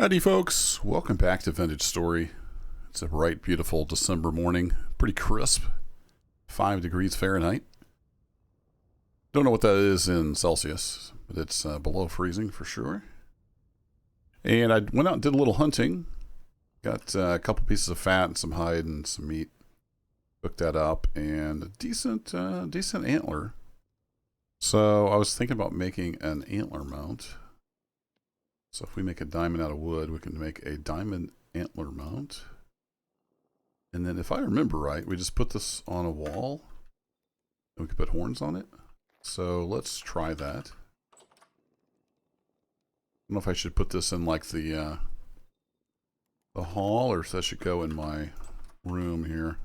Howdy folks, welcome back to Vintage Story. It's a bright, beautiful December morning, pretty crisp, 5 degrees Fahrenheit. Don't know what that is in Celsius, but it's below freezing for sure. And I went out and did a little hunting, got a couple pieces of fat and some hide and some meat, cooked that up, and a decent antler. So I was thinking about making an antler mount. So if we make a diamond out of wood, we can make a diamond antler mount. And then if I remember right, we just put this on a wall and we can put horns on it. So let's try that. I don't know if I should put this in like the hall or if that should go in my room here.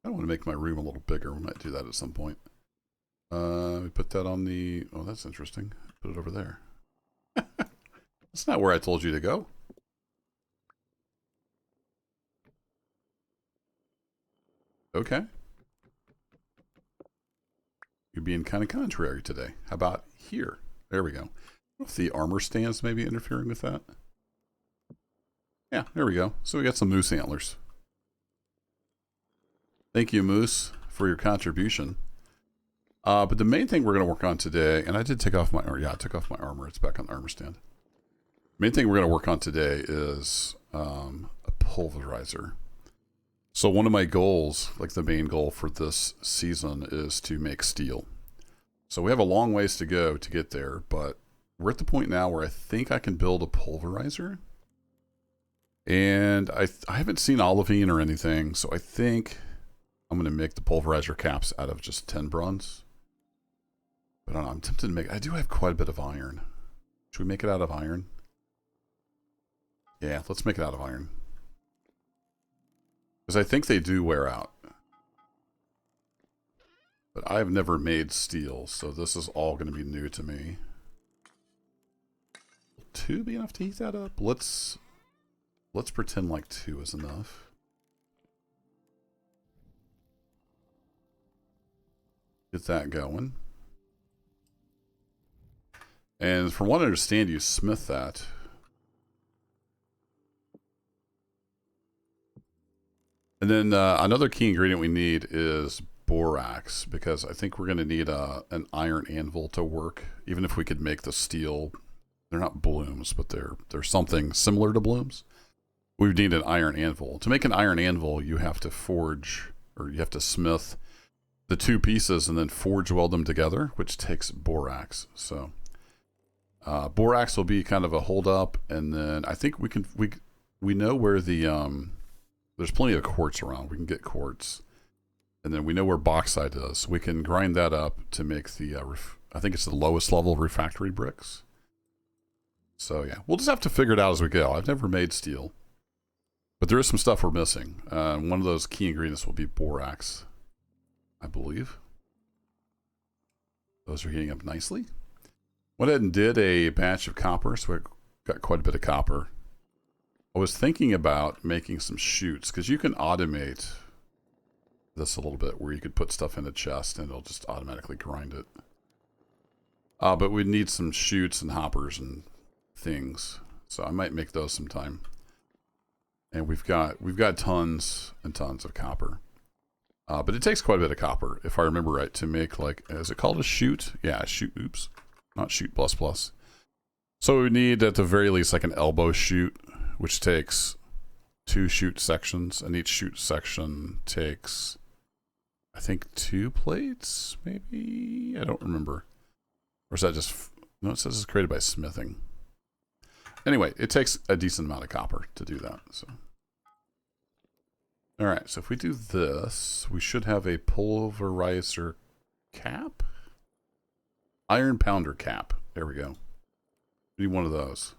I want to make my room a little bigger. We might do that at some point. We put that on the, oh, that's interesting. Put it over there. That's not where I told you to go. Okay. You're being kind of contrary today. How about here? There we go. I don't know if the armor stands maybe interfering with that. Yeah, there we go. So we got some moose antlers. Thank you, Moose, for your contribution. But the main thing we're going to work on today, and I did take off my, I took off my armor. It's back on the armor stand. Main thing we're going to work on today is a pulverizer. So one of my goals, like the main goal for this season, is to make steel. So we have a long ways to go to get there, but we're at the point now where I think I can build a pulverizer. And I haven't seen olivine or anything, so I think I'm going to make the pulverizer caps out of just 10 bronze. But I don't know, I'm tempted to make, I do have quite a bit of iron. Should we make it out of iron? Yeah, let's make it out of iron. Because I think they do wear out. But I've never made steel, so this is all going to be new to me. Will 2 be enough to heat that up? Let's pretend like 2 is enough. Get that going. And from what I understand, you smith that. And then another key ingredient we need is borax, because I think we're going to need an iron anvil to work, even if we could make the steel. They're not blooms, but they're something similar to blooms. We need an iron anvil. To make an iron anvil, you have to forge, or you have to smith the 2 pieces and then forge weld them together, which takes borax. So borax will be kind of a hold up, and then I think we know where the there's plenty of quartz around. We can get quartz. And then we know where bauxite is. So we can grind that up to make the, I think it's the lowest level refractory bricks. So yeah, we'll just have to figure it out as we go. I've never made steel. But there is some stuff we're missing. One of those key ingredients will be borax, I believe. Those are heating up nicely. Went ahead and did a batch of copper, so we got quite a bit of copper. I was thinking about making some chutes, because you can automate this a little bit, where you could put stuff in a chest and it'll just automatically grind it. But we need some chutes and hoppers and things, so I might make those sometime. And we've got tons and tons of copper. But it takes quite a bit of copper, if I remember right, to make, like, is it called a chute? Yeah, a chute, oops. Not chute plus plus. So we need, at the very least, like an elbow chute, which takes 2 chute sections, and each chute section takes, I think, 2 plates, maybe? I don't remember. Or is that just, no, it says it's created by smithing. Anyway, it takes a decent amount of copper to do that. So, all right, so if we do this, we should have a pulverizer cap? Iron pounder cap. There we go. We need one of those.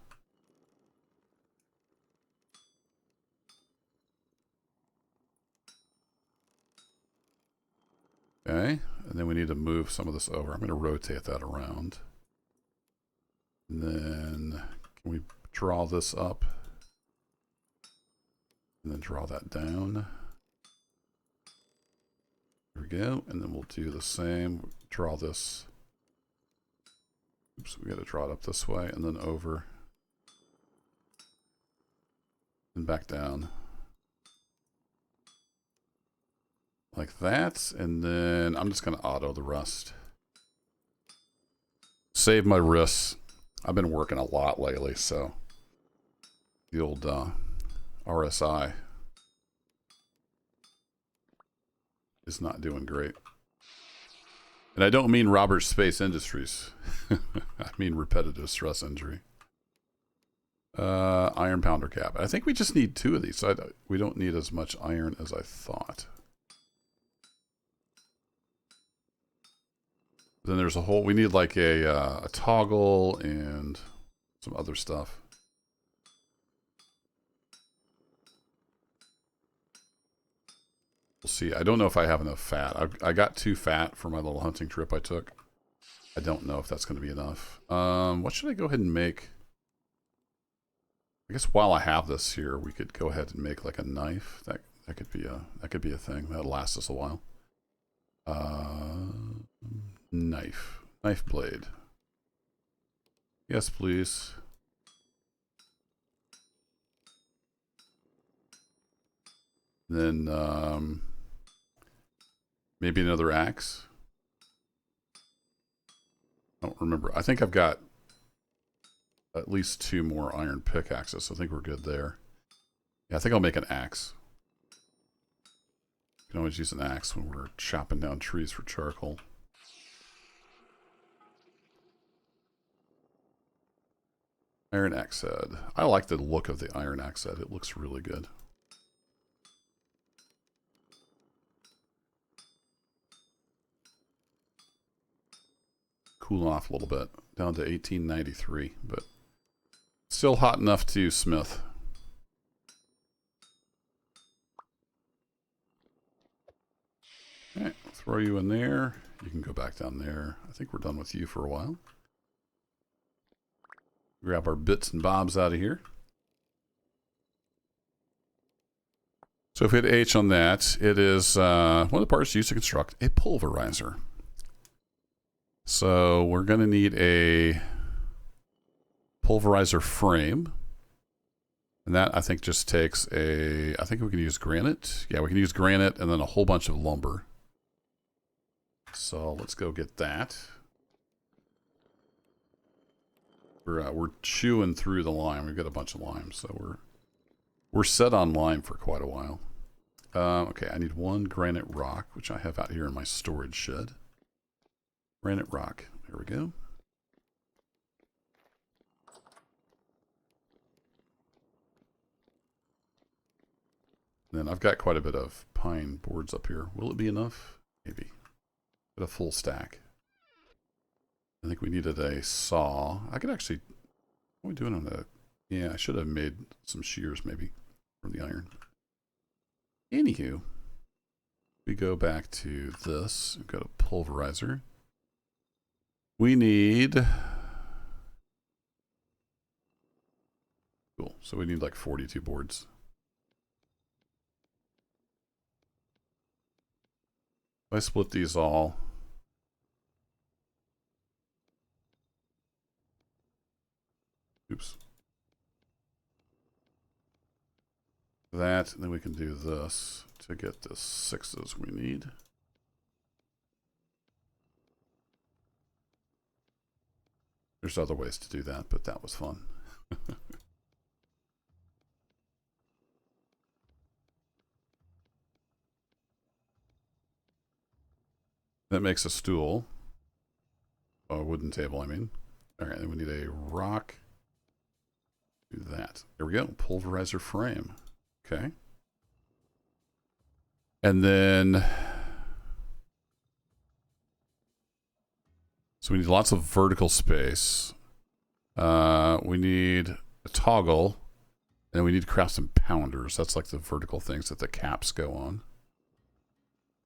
Okay, and then we need to move some of this over. I'm going to rotate that around. And then can we draw this up? And then draw that down. There we go. And then we'll do the same. Draw this. Oops, we got to draw it up this way and then over. and back down. Like that, and then I'm just going to auto the rust. Save my wrists. I've been working a lot lately, so the old RSI is not doing great. And I don't mean Robert Space Industries. I mean repetitive stress injury. Iron pounder cap. I think we just need 2 of these. So we don't need as much iron as I thought. Then there's a whole, we need like a toggle and some other stuff. We'll see. I don't know if I have enough fat. I got too fat for my little hunting trip I took. I don't know if that's going to be enough. What should I go ahead and make? I guess while I have this here, we could go ahead and make like a knife. That could be a thing. That'll last us a while. Knife blade. Yes, please. Then maybe another axe. I don't remember. I think I've got at least 2 more iron pickaxes, so I think we're good there. Yeah, I think I'll make an axe. You can always use an axe when we're chopping down trees for charcoal. Iron axe head. I like the look of the iron axe head. It looks really good. Cool off a little bit. Down to 1893, but still hot enough to smith. Alright, I'll throw you in there. You can go back down there. I think we're done with you for a while. Grab our bits and bobs out of here. So if we hit H on that, it is one of the parts used to construct a pulverizer. So we're going to need a pulverizer frame. And that, I think, just takes a... I think we can use granite. Yeah, we can use granite and then a whole bunch of lumber. So let's go get that. We're chewing through the lime. We've got a bunch of lime, so we're set on lime for quite a while. Okay, I need 1 granite rock, which I have out here in my storage shed. Granite rock. There we go. Then I've got quite a bit of pine boards up here. Will it be enough? Maybe. Get a full stack. I think we needed a saw. I could actually... What are we doing on the... Yeah, I should have made some shears maybe from the iron. Anywho, we go back to this. We've got a pulverizer. We need... Cool. So we need like 42 boards. If I split these all... Oops. That, and then we can do this to get the 6s we need. There's other ways to do that, but that was fun. That makes a stool. A wooden table, I mean. All right, then we need a rock. Do that. There we go. Pulverizer frame. Okay. And then... So we need lots of vertical space. We need a toggle. And we need to craft some pounders. That's like the vertical things that the caps go on.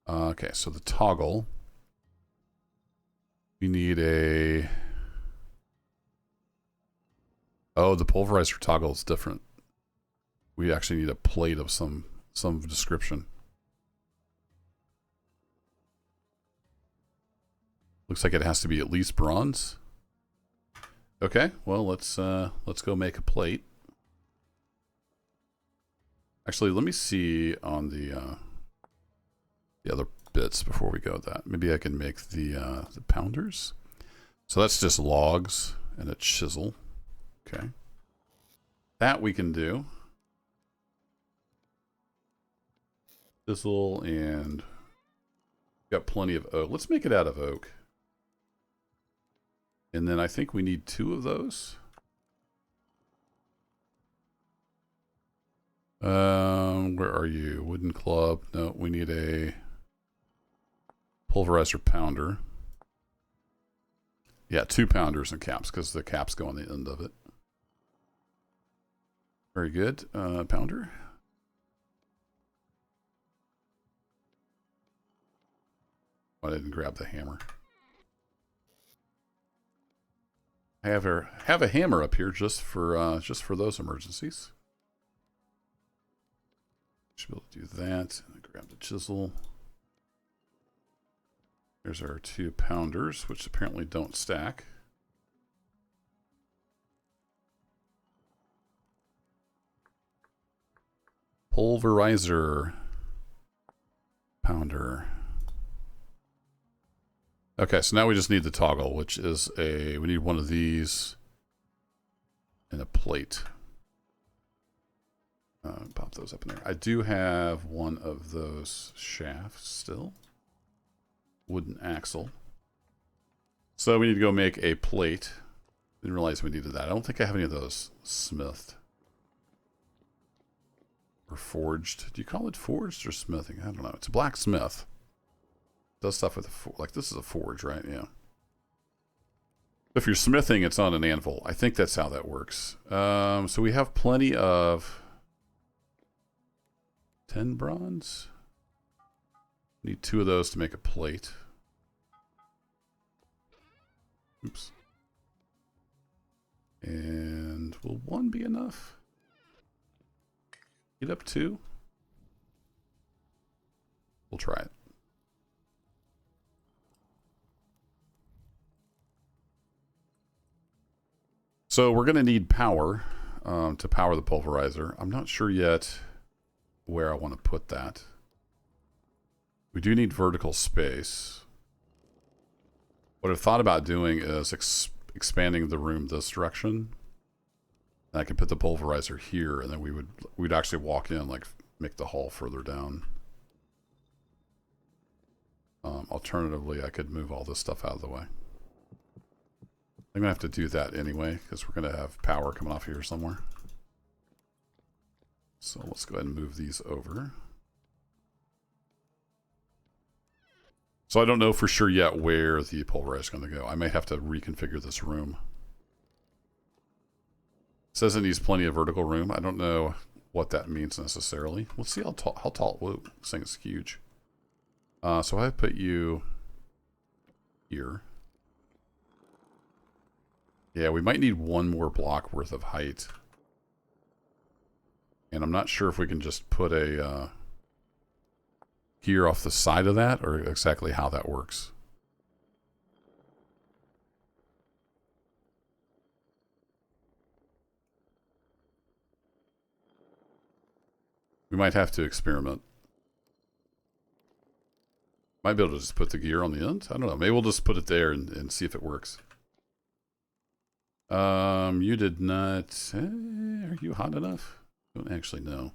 Okay, so the toggle. We need a... Oh, the pulverizer toggle is different. We actually need a plate of some description. Looks like it has to be at least bronze. Okay, well let's go make a plate. Actually, let me see on the other bits before we go with that. Maybe I can make the pounders. So that's just logs and a chisel. Okay. That we can do. Chisel and got plenty of oak. Let's make it out of oak. And then I think we need 2 of those. Where are you? Wooden club. No, we need a pulverizer pounder. Yeah, 2 pounders and caps because the caps go on the end of it. Very good. Pounder. I didn't grab the hammer. I have a hammer up here just for those emergencies. Should be able to do that. Grab the chisel. There's our 2 pounders, which apparently don't stack. Pulverizer. Pounder. Okay, so now we just need the toggle, which is we need one of these and a plate. Pop those up in there. I do have one of those shafts still. Wooden axle. So we need to go make a plate. Didn't realize we needed that. I don't think I have any of those smithed. Or forged. Do you call it forged or smithing? I don't know. It's a blacksmith. Does stuff with like this is a forge, right? Yeah. If you're smithing, it's on an anvil. I think that's how that works. So we have plenty of 10 bronze. Need 2 of those to make a plate. Oops. And will 1 be enough? Get up 2. We'll try it. So we're going to need power to power the pulverizer. I'm not sure yet where I want to put that. We do need vertical space. What I've thought about doing is expanding the room this direction. And I can put the pulverizer here, and then we'd actually walk in, like make the hall further down. Alternatively, I could move all this stuff out of the way. I'm going to have to do that anyway, because we're going to have power coming off here somewhere. So let's go ahead and move these over. So I don't know for sure yet where the pulverizer is going to go. I may have to reconfigure this room. It says it needs plenty of vertical room. I don't know what that means necessarily. Let's see how tall. Whoa, this thing is huge. So I put you here. Yeah, we might need 1 more block worth of height. And I'm not sure if we can just put a gear off the side of that or exactly how that works. We might have to experiment. Might be able to just put the gear on the end. I don't know. Maybe we'll just put it there and see if it works. You did not. Are you hot enough? I don't actually know.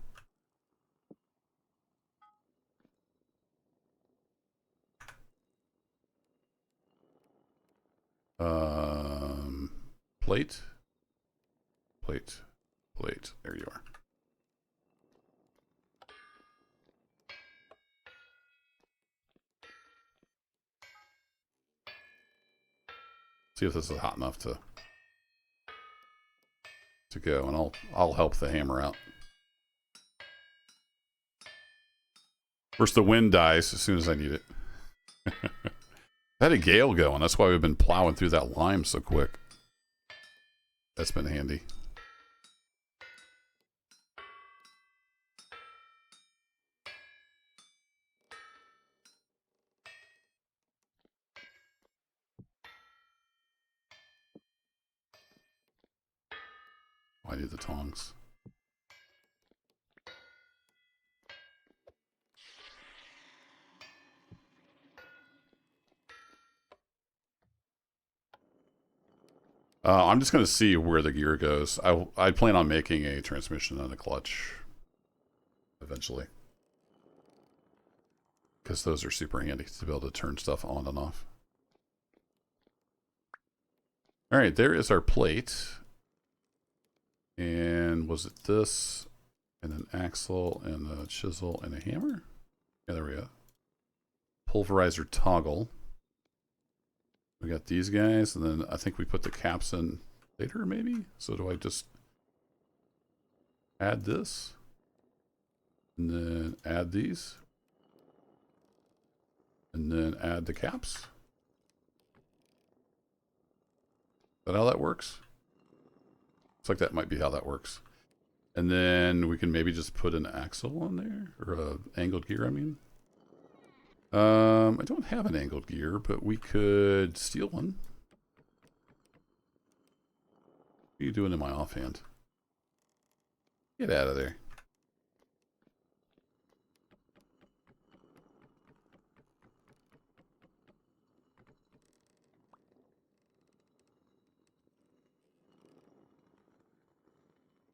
Plate. Plate. Plate. There you are. See if this is hot enough to go, and I'll help the hammer out. First, the wind dies as soon as I need it. I had a gale going. That's why we've been plowing through that lime so quick. That's been handy. I need the tongs. I'm just going to see where the gear goes. I plan on making a transmission and a clutch eventually, because those are super handy to be able to turn stuff on and off. All right, there is our plate. And was it this? And an axle and a chisel and a hammer? Yeah, there we go. Pulverizer toggle. We got these guys, and then I think we put the caps in later, maybe? So do I just add this? And then add these? And then add the caps? Is that how that works? Looks like that might be how that works. And then we can maybe just put an axle on there, or a angled gear, I mean. I don't have an angled gear, but we could steal one. What are you doing in my offhand? Get out of there.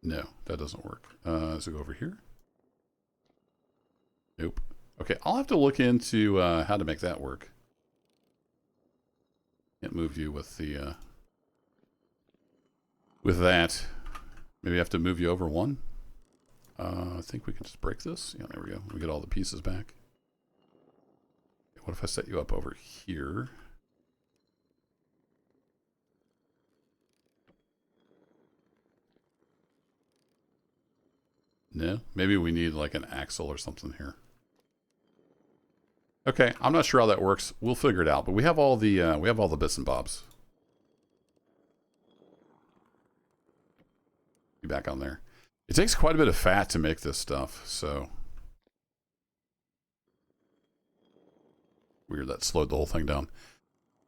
No, that doesn't work. So go over here. Nope. Okay, I'll have to look into how to make that work. Can't move you with the with that. Maybe I have to move you over one. I think we can just break this. Yeah, there we go. We get all the pieces back. What if I set you up over here? No, maybe we need like an axle or something here. Okay, I'm not sure how that works. We'll figure it out. But we have all the bits and bobs. Be back on there. It takes quite a bit of fat to make this stuff, so weird that slowed the whole thing down.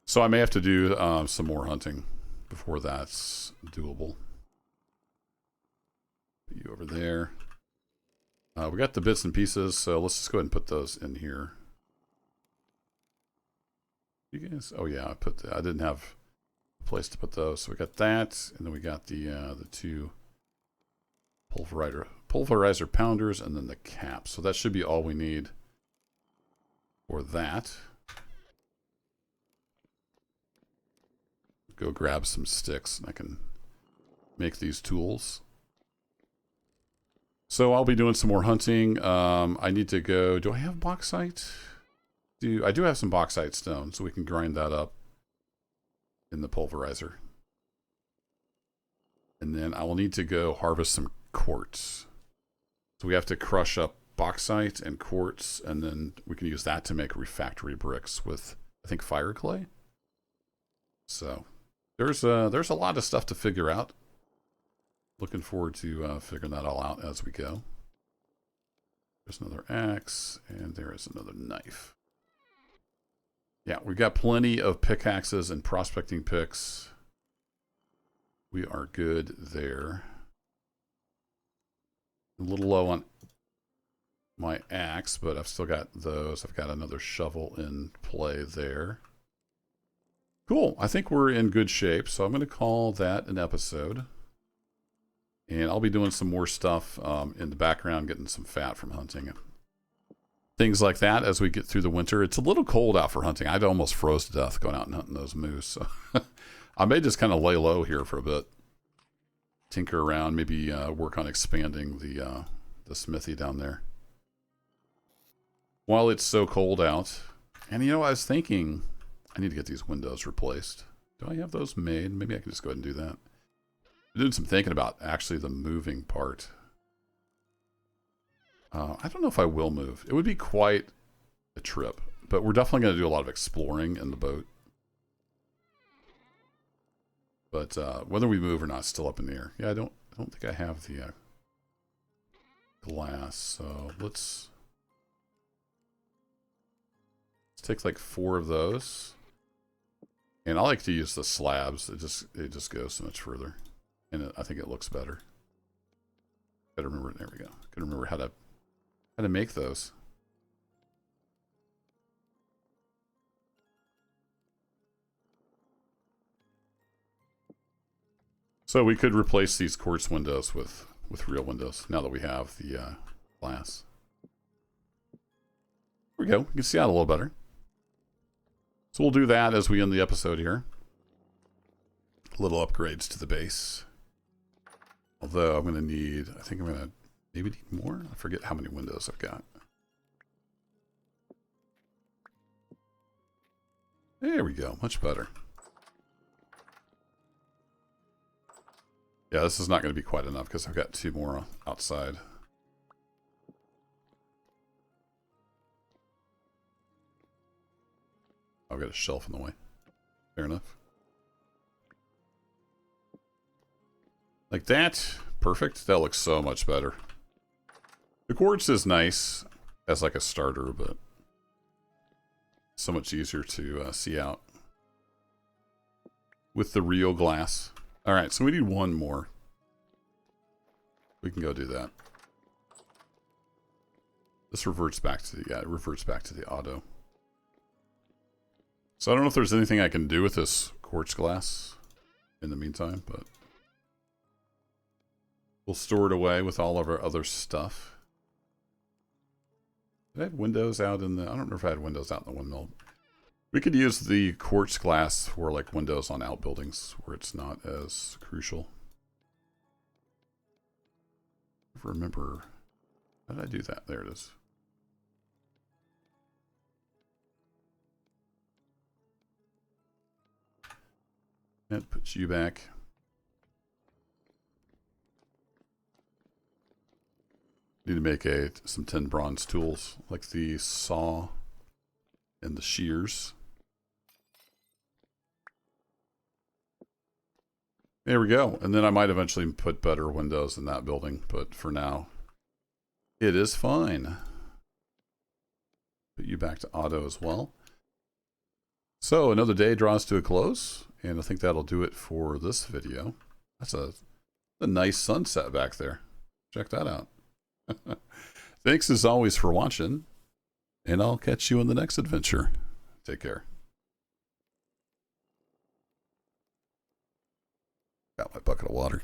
So I may have to do some more hunting before that's doable. Put you over there. We got the bits and pieces, so let's just go ahead and put those in here. You guys, oh yeah, I didn't have a place to put those, so we got that, and then we got the two pulverizer pounders, and then the cap. So that should be all we need for that. Go grab some sticks, and I can make these tools. So I'll be doing some more hunting. I need to go. Do I have bauxite? I do have some bauxite stone, so we can grind that up in the pulverizer. And then I will need to go harvest some quartz. So we have to crush up bauxite and quartz, and then we can use that to make refractory bricks with, I think, fire clay. So there's a lot of stuff to figure out. Looking forward to figuring that all out as we go. There's another axe, and there is another knife. Yeah, we've got plenty of pickaxes and prospecting picks. We are good there. A little low on my axe, but I've still got those. I've got another shovel in play there. Cool. I think we're in good shape, so I'm going to call that an episode. And I'll be doing some more stuff in the background, getting some fat from hunting. Things like that as we get through the winter. It's a little cold out for hunting. I'd almost froze to death going out and hunting those moose. So I may just kind of lay low here for a bit. Tinker around, maybe work on expanding the smithy down there. While it's so cold out. And you know, I was thinking I need to get these windows replaced. Do I have those made? Maybe I can just go ahead and do that. I'm doing some thinking about actually the moving part. I don't know if I will move. It would be quite a trip, but we're definitely going to do a lot of exploring in the boat. But whether we move or not is still up in the air. Yeah, I don't think I have the glass. So let's take like 4 of those. And I like to use the slabs. It just goes so much further, and I think it looks better. Gotta remember. There we go. Gotta remember how to make those. So we could replace these quartz windows with real windows now that we have the glass. There we go. You can see out a little better. So we'll do that as we end the episode here. Little upgrades to the base. Although I'm going to need, I think I'm going to maybe need more. I forget how many windows I've got. There we go. Much better. Yeah, this is not going to be quite enough because I've got 2 more outside. I've got a shelf in the way. Fair enough. Like that. Perfect. That looks so much better. The quartz is nice as like a starter, but so much easier to see out with the real glass. All right, so we need 1 more. We can go do that. This reverts back to the, yeah, it reverts back to the auto. So I don't know if there's anything I can do with this quartz glass in the meantime, but we'll store it away with all of our other stuff. Did I have windows out in the, I don't know if I had windows out in the windmill. We could use the quartz glass for like windows on outbuildings where it's not as crucial. I remember, how did I do that? There it is. That puts you back. Need to make some tin bronze tools, like the saw and the shears. There we go. And then I might eventually put better windows in that building, but for now, it is fine. Put you back to auto as well. So another day draws to a close, and I think that'll do it for this video. That's a nice sunset back there. Check that out. Thanks as always for watching, and I'll catch you in the next adventure. Take care. Got my bucket of water.